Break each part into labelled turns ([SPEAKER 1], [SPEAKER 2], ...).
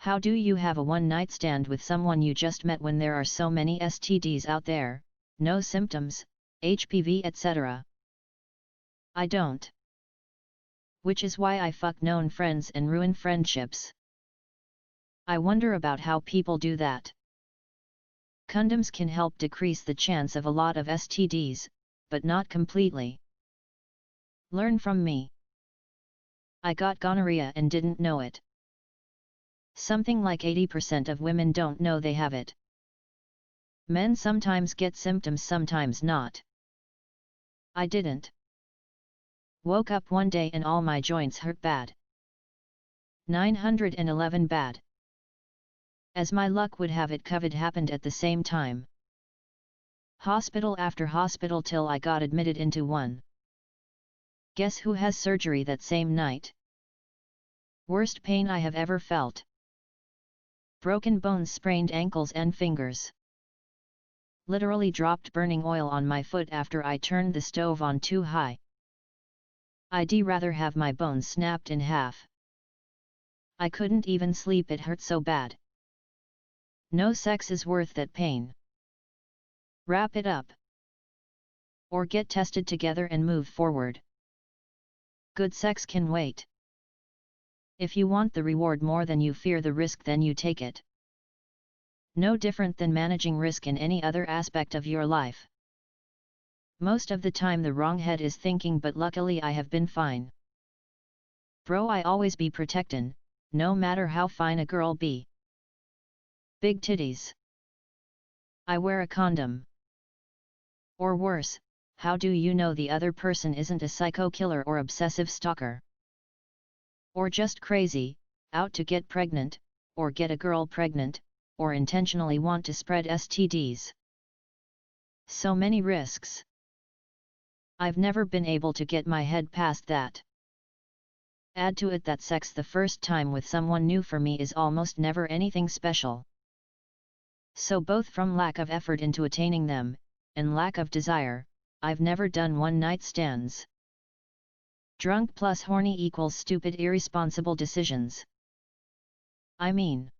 [SPEAKER 1] How do you have a one-night stand with someone you just met when there are so many STDs out there, no symptoms, HPV etc.? I don't. Which is why I fuck known friends and ruin friendships. I wonder about how people do that. Condoms can help decrease the chance of a lot of STDs, but not completely. Learn from me. I got gonorrhea and didn't know it. Something like 80% of women don't know they have it. Men sometimes get symptoms, sometimes not. I didn't. Woke up one day and all my joints hurt bad. 911 bad. As my luck would have it, COVID happened at the same time. Hospital after hospital till I got admitted into one. Guess who has surgery that same night? Worst pain I have ever felt. Broken bones, sprained ankles and fingers. Literally dropped burning oil on my foot after I turned the stove on too high. I'd rather have my bones snapped in half. I couldn't even sleep, it hurt so bad. No sex is worth that pain. Wrap it up. Or get tested together and move forward. Good sex can wait. If you want the reward more than you fear the risk, then you take it. No different than managing risk in any other aspect of your life. Most of the time the wrong head is thinking, but luckily I have been fine. Bro, I always be protectin', no matter how fine a girl be. Big titties. I wear a condom. Or worse, how do you know the other person isn't a psycho killer or obsessive stalker? Or just crazy, out to get pregnant, or get a girl pregnant, or intentionally want to spread STDs? So many risks. I've never been able to get my head past that. Add to it that sex the first time with someone new for me is almost never anything special. So both from lack of effort into attaining them, and lack of desire, I've never done one-night stands. Drunk plus horny equals stupid, irresponsible decisions. I mean,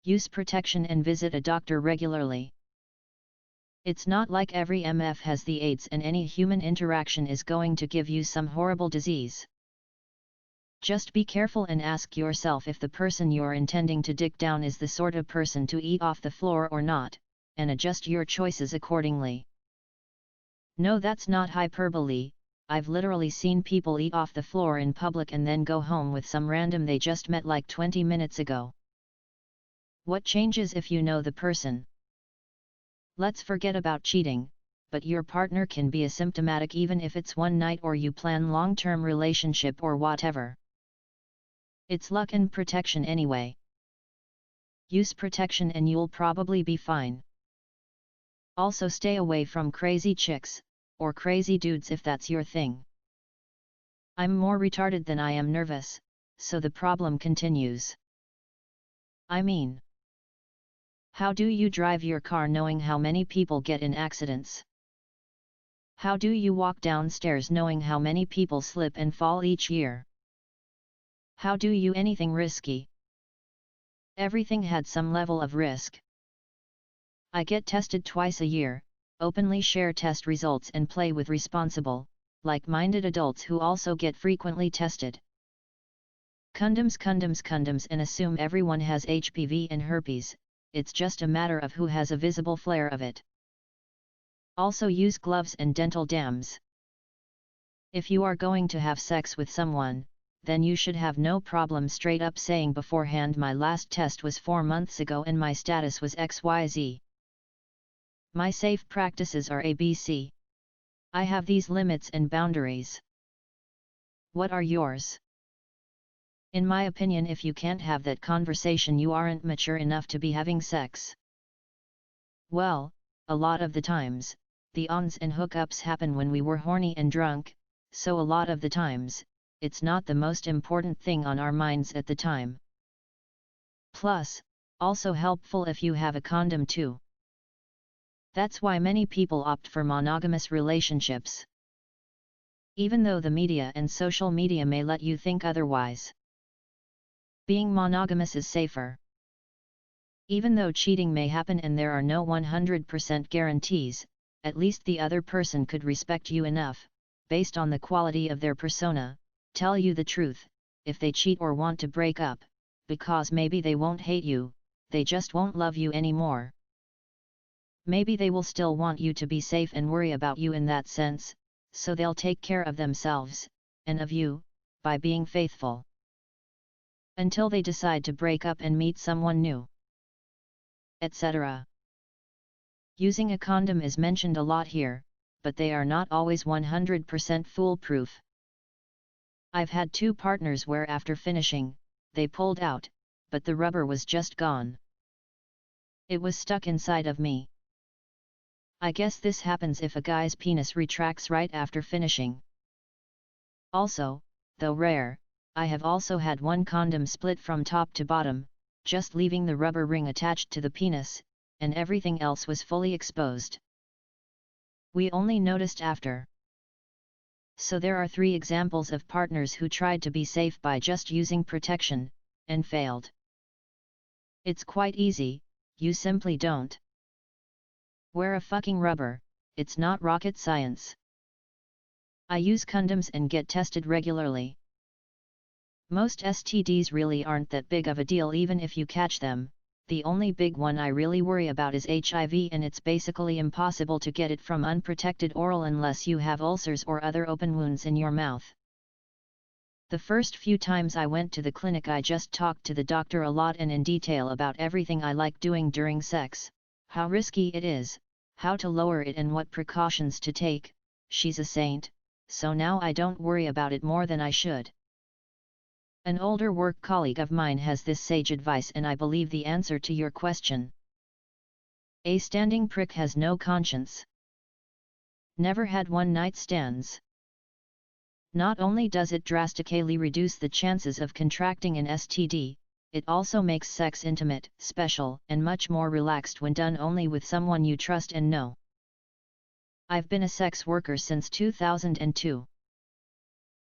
[SPEAKER 1] use protection and visit a doctor regularly. It's not like every MF has the AIDS and any human interaction is going to give you some horrible disease. Just be careful and ask yourself if the person you're intending to dick down is the sort of person to eat off the floor or not, and adjust your choices accordingly. No, that's not hyperbole. I've literally seen people eat off the floor in public and then go home with some random they just met like 20 minutes ago. What changes if you know the person? Let's forget about cheating, but your partner can be asymptomatic even if it's one night or you plan long-term relationship or whatever. It's luck and protection anyway. Use protection and you'll probably be fine. Also stay away from crazy chicks, or crazy dudes if that's your thing. I'm more retarded than I am nervous, so the problem continues. I mean, how do you drive your car knowing how many people get in accidents? How do you walk downstairs knowing how many people slip and fall each year? How do you anything risky? Everything had some level of risk. I get tested twice a year, openly share test results and play with responsible, like-minded adults who also get frequently tested. Condoms and assume everyone has HPV and herpes, it's just a matter of who has a visible flare of it. Also use gloves and dental dams. If you are going to have sex with someone, then you should have no problem straight up saying beforehand, my last test was 4 months ago and my status was XYZ. My safe practices are ABC. I have these limits and boundaries. What are yours? In my opinion, if you can't have that conversation, you aren't mature enough to be having sex. Well, a lot of the times, the ons and hookups happen when we were horny and drunk, so a lot of the times, it's not the most important thing on our minds at the time. Plus, also helpful if you have a condom too. That's why many people opt for monogamous relationships. Even though the media and social media may let you think otherwise. Being monogamous is safer. Even though cheating may happen and there are no 100% guarantees, at least the other person could respect you enough, based on the quality of their persona, tell you the truth, if they cheat or want to break up, because maybe they won't hate you, they just won't love you anymore. Maybe they will still want you to be safe and worry about you in that sense, so they'll take care of themselves, and of you, by being faithful. Until they decide to break up and meet someone new, etc. Using a condom is mentioned a lot here, but they are not always 100% foolproof. I've had 2 partners where after finishing, they pulled out, but the rubber was just gone. It was stuck inside of me. I guess this happens if a guy's penis retracts right after finishing. Also, though rare, I have also had one condom split from top to bottom, just leaving the rubber ring attached to the penis, and everything else was fully exposed. We only noticed after. So there are 3 examples of partners who tried to be safe by just using protection, and failed. It's quite easy, you simply don't wear a fucking rubber, it's not rocket science. I use condoms and get tested regularly. Most STDs really aren't that big of a deal even if you catch them, the only big one I really worry about is HIV, and it's basically impossible to get it from unprotected oral unless you have ulcers or other open wounds in your mouth. The first few times I went to the clinic I just talked to the doctor a lot and in detail about everything I like doing during sex, how risky it is, how to lower it and what precautions to take. She's a saint, so now I don't worry about it more than I should. An older work colleague of mine has this sage advice and I believe the answer to your question. A standing prick has no conscience. Never had one-night stands. Not only does it drastically reduce the chances of contracting an STD, it also makes sex intimate, special, and much more relaxed when done only with someone you trust and know. I've been a sex worker since 2002.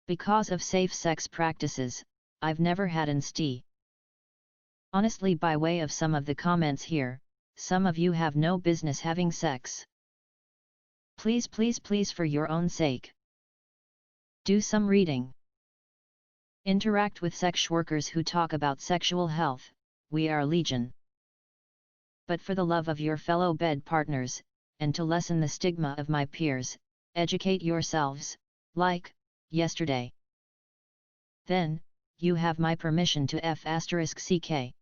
[SPEAKER 1] Because of safe sex practices, I've never had an STD. Honestly, by way of some of the comments here, some of you have no business having sex. Please, please, please, for your own sake, do some reading. Interact with sex workers who talk about sexual health, we are legion. But for the love of your fellow bed partners, and to lessen the stigma of my peers, educate yourselves, like yesterday. Then, you have my permission to f***ck.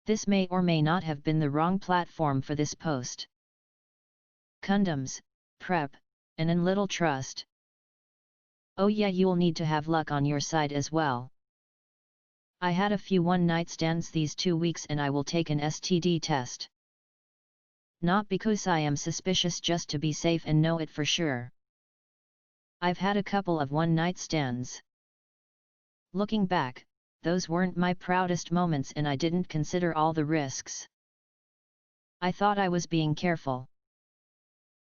[SPEAKER 1] This may or may not have been the wrong platform for this post. Condoms, PrEP, and a little trust. Oh yeah, you'll need to have luck on your side as well. I had a few one-night stands these 2 weeks and I will take an STD test. Not because I am suspicious, just to be safe and know it for sure. I've had a couple of one-night stands. Looking back, those weren't my proudest moments and I didn't consider all the risks. I thought I was being careful.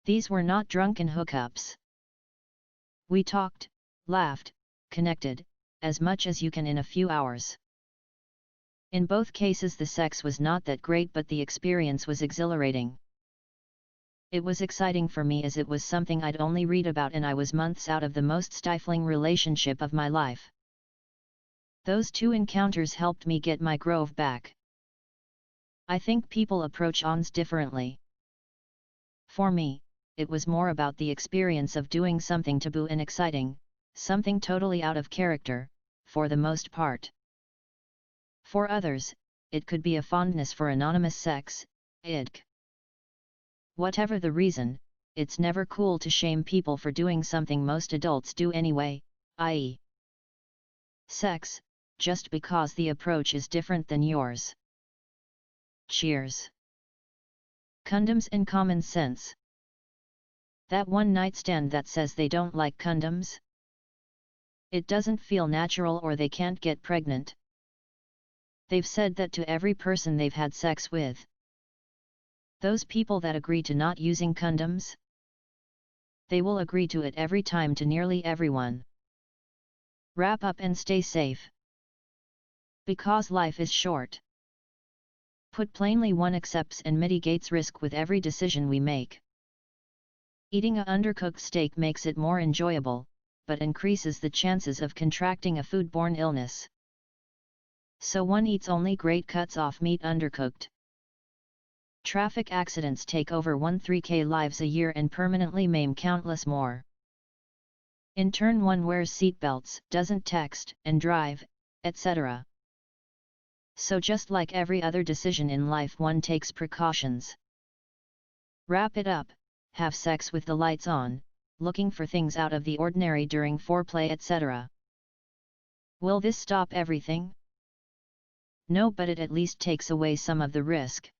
[SPEAKER 1] These were not drunken hookups. We talked, laughed, connected, as much as you can in a few hours. In both cases the sex was not that great, but the experience was exhilarating. It was exciting for me as it was something I'd only read about and I was months out of the most stifling relationship of my life. Those 2 encounters helped me get my groove back. I think people approach ons differently. For me, it was more about the experience of doing something taboo and exciting, something totally out of character, for the most part. For others, it could be a fondness for anonymous sex, idk. Whatever the reason, it's never cool to shame people for doing something most adults do anyway, i.e. sex, just because the approach is different than yours. Cheers. Condoms and common sense. That one-night stand that says they don't like condoms? It doesn't feel natural or they can't get pregnant. They've said that to every person they've had sex with. Those people that agree to not using condoms? They will agree to it every time to nearly everyone. Wrap up and stay safe. Because life is short. Put plainly, one accepts and mitigates risk with every decision we make. Eating a undercooked steak makes it more enjoyable, but increases the chances of contracting a foodborne illness. So one eats only great cuts off meat undercooked. Traffic accidents take over 13,000 lives a year and permanently maim countless more. In turn, one wears seatbelts, doesn't text and drive, etc. So just like every other decision in life, one takes precautions. Wrap it up, have sex with the lights on, looking for things out of the ordinary during foreplay, etc. Will this stop everything? No, but it at least takes away some of the risk.